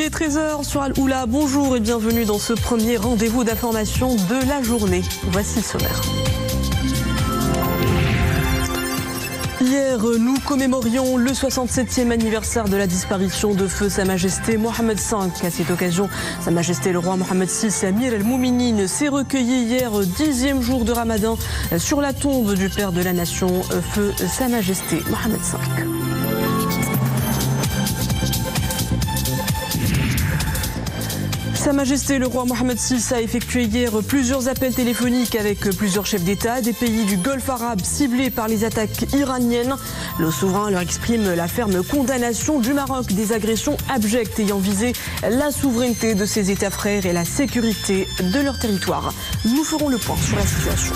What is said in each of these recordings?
est 13h sur Al-Oula. Bonjour et bienvenue dans ce premier rendez-vous d'information de la journée. Voici le sommaire. Hier, nous commémorions le 67e anniversaire de la disparition de feu Sa Majesté Mohammed V. À cette occasion, Sa Majesté le roi Mohammed VI Amir al-Mouminin s'est recueilli hier, 10e jour de Ramadan, sur la tombe du père de la nation, feu Sa Majesté Mohammed V. Sa Majesté le roi Mohammed VI a effectué hier plusieurs appels téléphoniques avec plusieurs chefs d'État des pays du Golfe arabe ciblés par les attaques iraniennes. Le souverain leur exprime la ferme condamnation du Maroc des agressions abjectes ayant visé la souveraineté de ses États frères et la sécurité de leur territoire. Nous ferons le point sur la situation.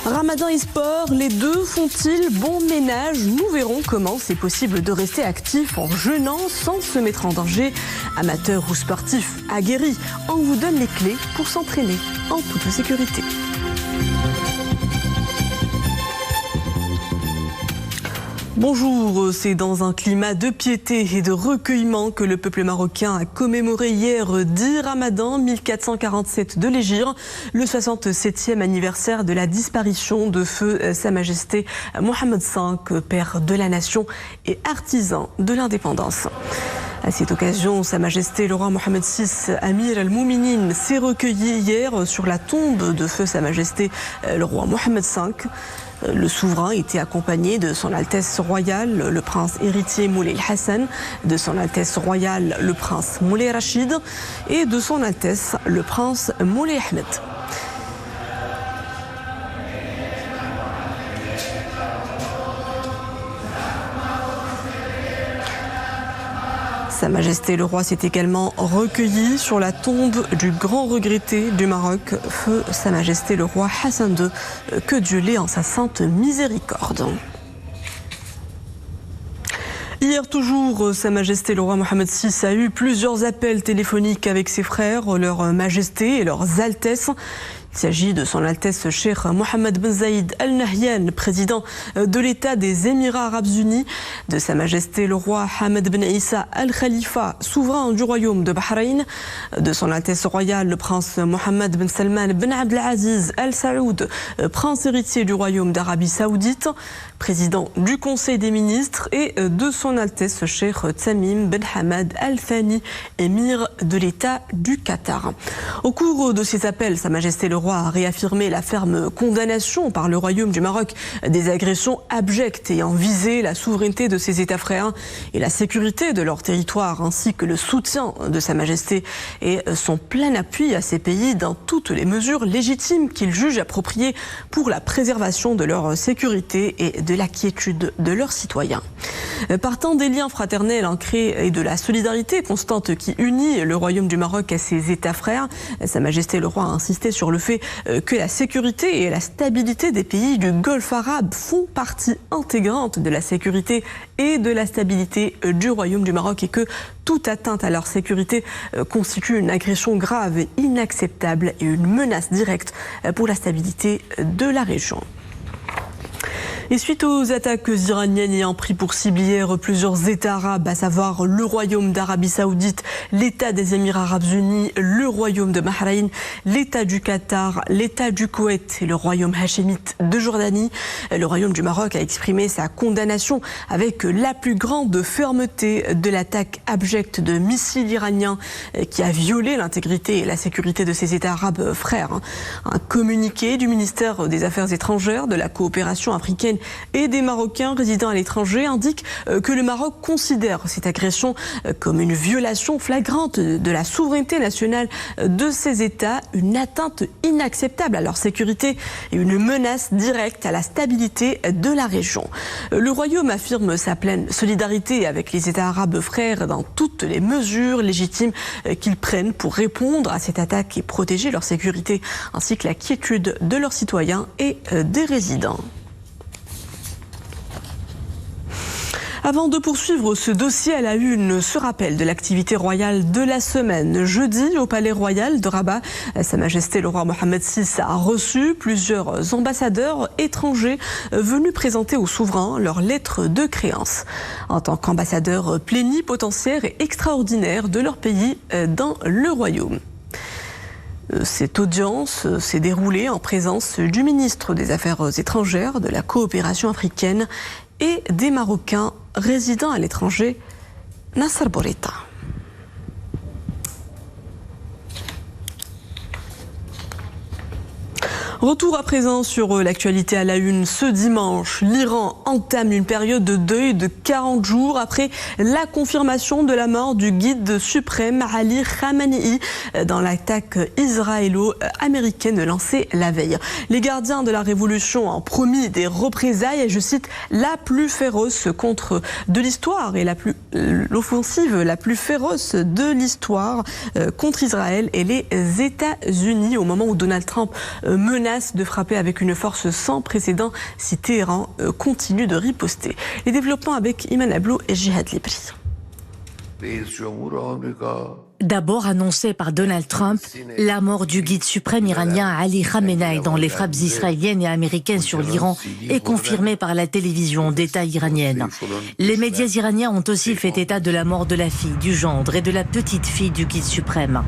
Ramadan et sport, les deux font-ils bon ménage? Nous verrons comment c'est possible de rester actif en jeûnant sans se mettre en danger. Amateurs ou sportifs aguerris, on vous donne les clés pour s'entraîner en toute sécurité. Bonjour, c'est dans un climat de piété et de recueillement que le peuple marocain a commémoré hier 10 Ramadan 1447 de l'Hégire, le 67e anniversaire de la disparition de feu Sa Majesté Mohammed V, père de la nation et artisan de l'indépendance. À cette occasion, Sa Majesté le roi Mohammed VI Amir al-Mouminin s'est recueilli hier sur la tombe de feu Sa Majesté le roi Mohammed V. Le souverain était accompagné de son Altesse royale, le prince héritier Moulay Hassan, de son Altesse royale, le prince Moulay Rachid et de son Altesse, le prince Moulay Ahmed. Sa Majesté le roi s'est également recueilli sur la tombe du grand regretté du Maroc, feu Sa Majesté le roi Hassan II, que Dieu l'ait en sa sainte miséricorde. Hier toujours, Sa Majesté le roi Mohammed VI a eu plusieurs appels téléphoniques avec ses frères, leurs majestés et leurs altesses. Il s'agit de son Altesse Cheikh Mohammed Ben Zayed Al Nahyan, président de l'État des Émirats Arabes Unis, de Sa Majesté le roi Hamad Ben Issa Al Khalifa, souverain du royaume de Bahreïn, de son Altesse royale le prince Mohammed Ben Salman Ben Abdelaziz Al Saoud, prince héritier du royaume d'Arabie Saoudite, président du Conseil des ministres, et de son Altesse Cheikh Tamim Ben Hamad Al Thani, émir de l'État du Qatar. Au cours de ces appels, Sa Majesté le roi a réaffirmé la ferme condamnation par le royaume du Maroc des agressions abjectes ayant visé la souveraineté de ses États frères et la sécurité de leur territoire, ainsi que le soutien de Sa Majesté et son plein appui à ces pays dans toutes les mesures légitimes qu'il juge appropriées pour la préservation de leur sécurité et de la quiétude de leurs citoyens. Partant des liens fraternels ancrés et de la solidarité constante qui unit le royaume du Maroc à ses États frères, Sa Majesté le roi a insisté sur le fait que la sécurité et la stabilité des pays du Golfe arabe font partie intégrante de la sécurité et de la stabilité du royaume du Maroc et que toute atteinte à leur sécurité constitue une agression grave et inacceptable et une menace directe pour la stabilité de la région. Et suite aux attaques iraniennes ayant pris pour cible hier plusieurs États arabes, à savoir le Royaume d'Arabie Saoudite, l'État des Émirats Arabes Unis, le Royaume de Bahreïn, l'État du Qatar, l'État du Koweït et le Royaume hachémite de Jordanie, le Royaume du Maroc a exprimé sa condamnation avec la plus grande fermeté de l'attaque abjecte de missiles iraniens qui a violé l'intégrité et la sécurité de ses États arabes frères. Un communiqué du ministère des Affaires étrangères, de la coopération africaine et des Marocains résidant à l'étranger indique que le Maroc considère cette agression comme une violation flagrante de la souveraineté nationale de ces États, une atteinte inacceptable à leur sécurité et une menace directe à la stabilité de la région. Le Royaume affirme sa pleine solidarité avec les États arabes frères dans toutes les mesures légitimes qu'ils prennent pour répondre à cette attaque et protéger leur sécurité ainsi que la quiétude de leurs citoyens et des résidents. Avant de poursuivre ce dossier à la une, ce rappel de l'activité royale de la semaine. Jeudi, au Palais Royal de Rabat, Sa Majesté le roi Mohammed VI a reçu plusieurs ambassadeurs étrangers venus présenter au souverain leur lettre de créance. En tant qu'ambassadeurs plénipotentiaires et extraordinaires de leur pays dans le royaume. Cette audience s'est déroulée en présence du ministre des Affaires étrangères, de la coopération africaine et des Marocains résidant à l'étranger, Nasser Bourita. Retour à présent sur l'actualité à la une. Ce dimanche, l'Iran entame une période de deuil de 40 jours après la confirmation de la mort du guide suprême Ali Khamenei dans l'attaque israélo-américaine lancée la veille. Les gardiens de la révolution ont promis des représailles, et je cite, la plus féroce de l'histoire et l'offensive la plus féroce de l'histoire contre Israël et les États-Unis, au moment où Donald Trump menace de frapper avec une force sans précédent si Téhéran continue de riposter. Les développements avec Iman Ablou et Jihad Libri. D'abord annoncé par Donald Trump, la mort du guide suprême iranien Ali Khamenei dans les frappes israéliennes et américaines sur l'Iran est confirmée par la télévision d'État iranienne. Les médias iraniens ont aussi fait état de la mort de la fille, du gendre et de la petite fille du guide suprême.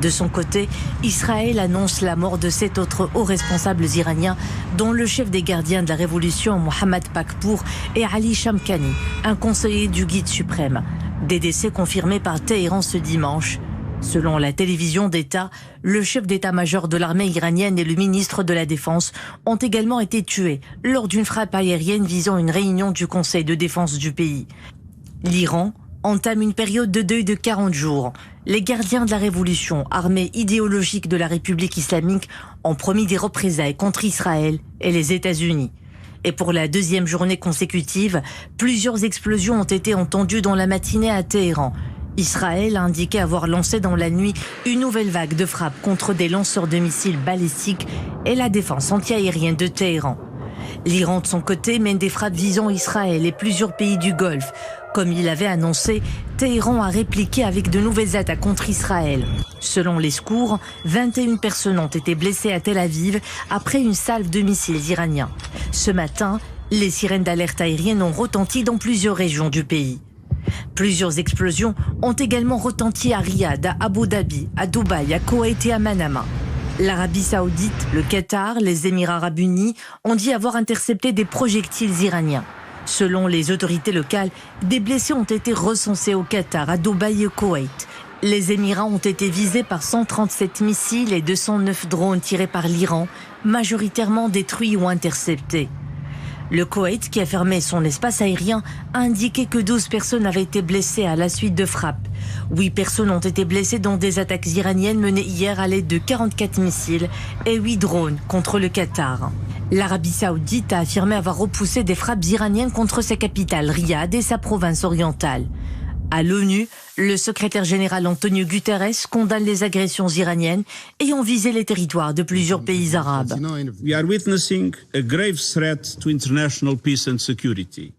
De son côté, Israël annonce la mort de 7 autres hauts responsables iraniens, dont le chef des gardiens de la révolution, Mohammad Pakpour, et Ali Shamkhani, un conseiller du guide suprême. Des décès confirmés par Téhéran ce dimanche. Selon la télévision d'État, le chef d'état-major de l'armée iranienne et le ministre de la Défense ont également été tués lors d'une frappe aérienne visant une réunion du Conseil de défense du pays. L'Iran entame une période de deuil de 40 jours. Les gardiens de la révolution, armée idéologique de la République islamique, ont promis des représailles contre Israël et les États-Unis. Et pour la deuxième journée consécutive, plusieurs explosions ont été entendues dans la matinée à Téhéran. Israël a indiqué avoir lancé dans la nuit une nouvelle vague de frappes contre des lanceurs de missiles balistiques et la défense antiaérienne de Téhéran. L'Iran, de son côté, mène des frappes visant Israël et plusieurs pays du Golfe. Comme il avait annoncé, Téhéran a répliqué avec de nouvelles attaques contre Israël. Selon les secours, 21 personnes ont été blessées à Tel Aviv après une salve de missiles iraniens. Ce matin, les sirènes d'alerte aérienne ont retenti dans plusieurs régions du pays. Plusieurs explosions ont également retenti à Riyad, à Abu Dhabi, à Dubaï, à Koweït et à Manama. L'Arabie Saoudite, le Qatar, les Émirats Arabes Unis ont dit avoir intercepté des projectiles iraniens. Selon les autorités locales, des blessés ont été recensés au Qatar, à Dubaï et au Koweït. Les Émirats ont été visés par 137 missiles et 209 drones tirés par l'Iran, majoritairement détruits ou interceptés. Le Koweït, qui a fermé son espace aérien, a indiqué que 12 personnes avaient été blessées à la suite de frappes. 8 personnes ont été blessées dans des attaques iraniennes menées hier à l'aide de 44 missiles et 8 drones contre le Qatar. L'Arabie Saoudite a affirmé avoir repoussé des frappes iraniennes contre sa capitale, Riyad, et sa province orientale. À l'ONU, le secrétaire général Antonio Guterres condamne les agressions iraniennes ayant visé les territoires de plusieurs pays arabes. We are witnessing a grave threat to international peace and security.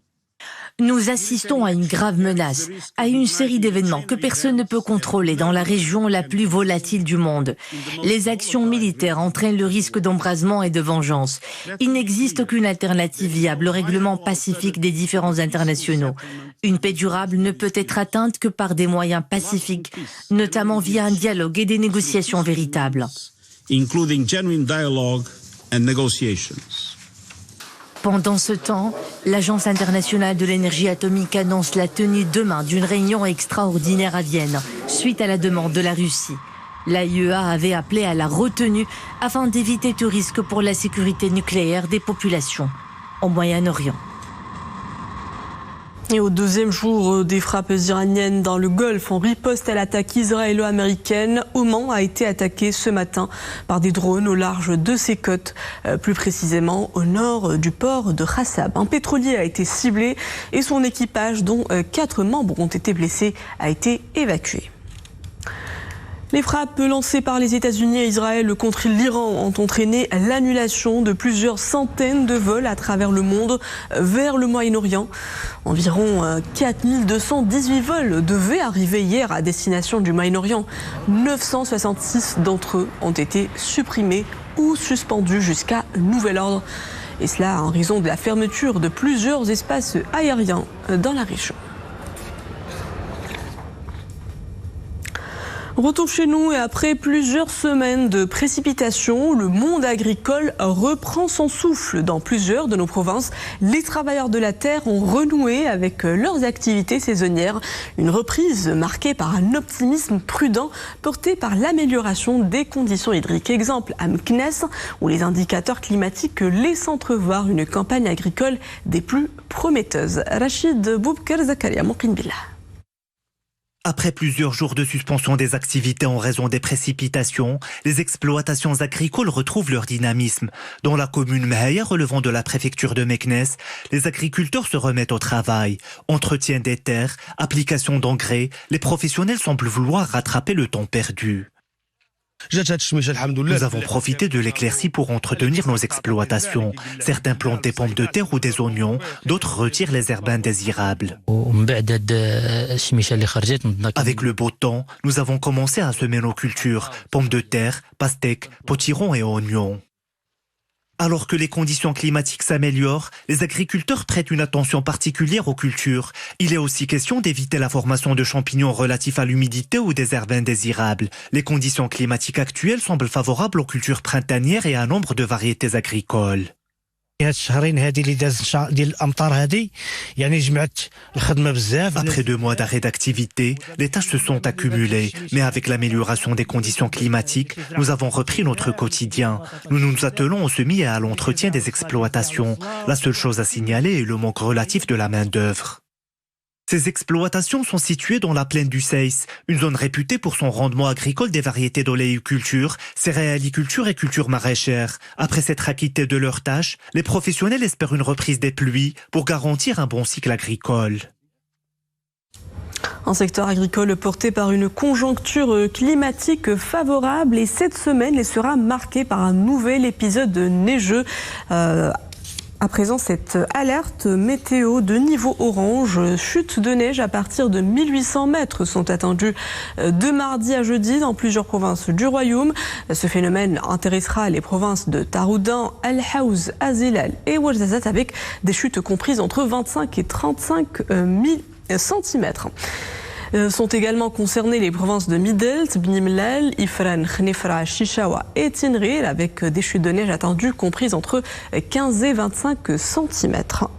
Nous assistons à une grave menace, à une série d'événements que personne ne peut contrôler dans la région la plus volatile du monde. Les actions militaires entraînent le risque d'embrasement et de vengeance. Il n'existe aucune alternative viable au règlement pacifique des différends internationaux. Une paix durable ne peut être atteinte que par des moyens pacifiques, notamment via un dialogue et des négociations véritables. Including genuine dialogue and negotiations. Pendant ce temps, l'Agence internationale de l'énergie atomique annonce la tenue demain d'une réunion extraordinaire à Vienne, suite à la demande de la Russie. L'AIEA avait appelé à la retenue afin d'éviter tout risque pour la sécurité nucléaire des populations au Moyen-Orient. Et au deuxième jour des frappes iraniennes dans le Golfe, en riposte à l'attaque israélo-américaine, Oman a été attaqué ce matin par des drones au large de ses côtes, plus précisément au nord du port de Khassab. Un pétrolier a été ciblé et son équipage, dont 4 membres ont été blessés, a été évacué. Les frappes lancées par les États-Unis et Israël contre l'Iran ont entraîné l'annulation de plusieurs centaines de vols à travers le monde vers le Moyen-Orient. Environ 4218 vols devaient arriver hier à destination du Moyen-Orient. 966 d'entre eux ont été supprimés ou suspendus jusqu'à nouvel ordre. Et cela en raison de la fermeture de plusieurs espaces aériens dans la région. Retour chez nous et après plusieurs semaines de précipitations, le monde agricole reprend son souffle. Dans plusieurs de nos provinces, les travailleurs de la terre ont renoué avec leurs activités saisonnières. Une reprise marquée par un optimisme prudent porté par l'amélioration des conditions hydriques. Exemple à Meknès, où les indicateurs climatiques laissent entrevoir une campagne agricole des plus prometteuses. Rachid Boubker Zakaria Mokin Billah. Après plusieurs jours de suspension des activités en raison des précipitations, les exploitations agricoles retrouvent leur dynamisme. Dans la commune Mehaya relevant de la préfecture de Meknès, les agriculteurs se remettent au travail. Entretien des terres, application d'engrais, les professionnels semblent vouloir rattraper le temps perdu. Nous avons profité de l'éclaircie pour entretenir nos exploitations. Certains plantent des pommes de terre ou des oignons, d'autres retirent les herbes indésirables. Avec le beau temps, nous avons commencé à semer nos cultures, pommes de terre, pastèques, potirons et oignons. Alors que les conditions climatiques s'améliorent, les agriculteurs prêtent une attention particulière aux cultures. Il est aussi question d'éviter la formation de champignons relatifs à l'humidité ou des herbes indésirables. Les conditions climatiques actuelles semblent favorables aux cultures printanières et à un nombre de variétés agricoles. Après 2 mois d'arrêt d'activité, les tâches se sont accumulées. Mais avec l'amélioration des conditions climatiques, nous avons repris notre quotidien. Nous nous attelons au semis et à l'entretien des exploitations. La seule chose à signaler est le manque relatif de la main-d'œuvre. Ces exploitations sont situées dans la plaine du Seis, une zone réputée pour son rendement agricole des variétés d'oléiculture, céréaliculture et culture maraîchère. Après s'être acquittés de leurs tâches, les professionnels espèrent une reprise des pluies pour garantir un bon cycle agricole. Un secteur agricole porté par une conjoncture climatique favorable et cette semaine elle sera marquée par un nouvel épisode neigeux. À présent, cette alerte météo de niveau orange, chute de neige à partir de 1800 mètres sont attendues de mardi à jeudi dans plusieurs provinces du royaume. Ce phénomène intéressera les provinces de Taroudan, El Haouz, Azilal et Ouarzazate avec des chutes comprises entre 25 et 35 000 centimètres. Sont également concernées les provinces de Midelt, Bni Mellal, Ifran, Khnefra, Chichawa et Tinrir avec des chutes de neige attendues comprises entre 15 et 25 centimètres.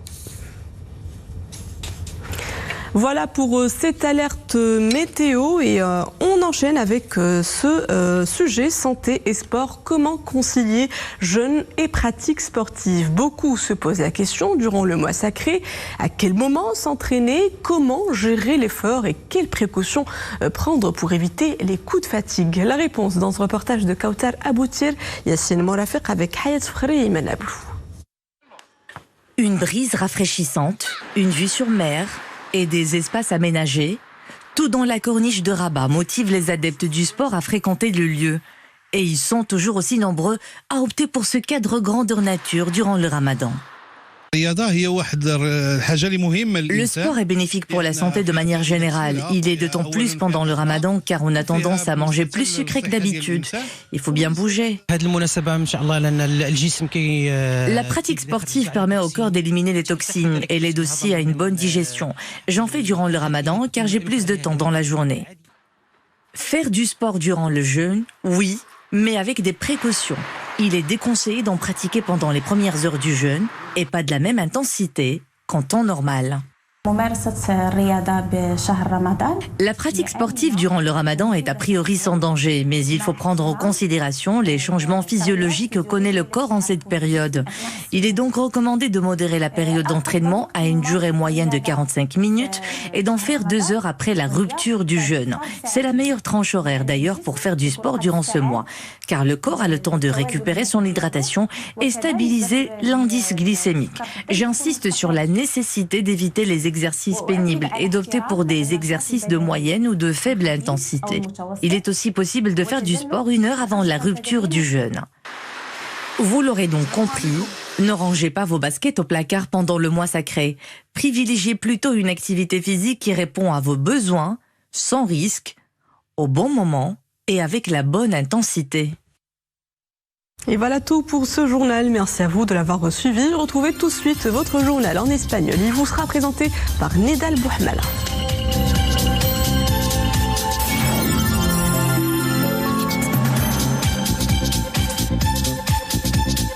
Voilà pour cette alerte météo et on enchaîne avec ce sujet santé et sport. Comment concilier jeûne et pratique sportive? Beaucoup se posent la question durant le mois sacré. À quel moment s'entraîner? Comment gérer l'effort et quelles précautions prendre pour éviter les coups de fatigue? La réponse dans ce reportage de Kautar Aboutir, Yassine Morafiq avec Hayat Fkhri et Iman Ablou. Une brise rafraîchissante, une vue sur mer et des espaces aménagés, tout dans la corniche de Rabat motive les adeptes du sport à fréquenter le lieu. Et ils sont toujours aussi nombreux à opter pour ce cadre grandeur nature durant le ramadan. Le sport est bénéfique pour la santé de manière générale. Il est d'autant plus pendant le ramadan car on a tendance à manger plus sucré que d'habitude. Il faut bien bouger. La pratique sportive permet au corps d'éliminer les toxines et l'aide aussi à une bonne digestion. J'en fais durant le ramadan car j'ai plus de temps dans la journée. Faire du sport durant le jeûne, oui, mais avec des précautions. Il est déconseillé d'en pratiquer pendant les premières heures du jeûne et pas de la même intensité qu'en temps normal. La pratique sportive durant le ramadan est a priori sans danger, mais il faut prendre en considération les changements physiologiques que connaît le corps en cette période. Il est donc recommandé de modérer la période d'entraînement à une durée moyenne de 45 minutes et d'en faire 2 heures après la rupture du jeûne. C'est la meilleure tranche horaire d'ailleurs pour faire du sport durant ce mois, car le corps a le temps de récupérer son hydratation et stabiliser l'indice glycémique. J'insiste sur la nécessité d'éviter les exercices exercices pénibles et d'opter pour des exercices de moyenne ou de faible intensité. Il est aussi possible de faire du sport 1 heure avant la rupture du jeûne. Vous l'aurez donc compris, ne rangez pas vos baskets au placard pendant le mois sacré. Privilégiez plutôt une activité physique qui répond à vos besoins, sans risque, au bon moment et avec la bonne intensité. Et voilà tout pour ce journal. Merci à vous de l'avoir suivi. Retrouvez tout de suite votre journal en espagnol. Il vous sera présenté par Nedal Bouhmala.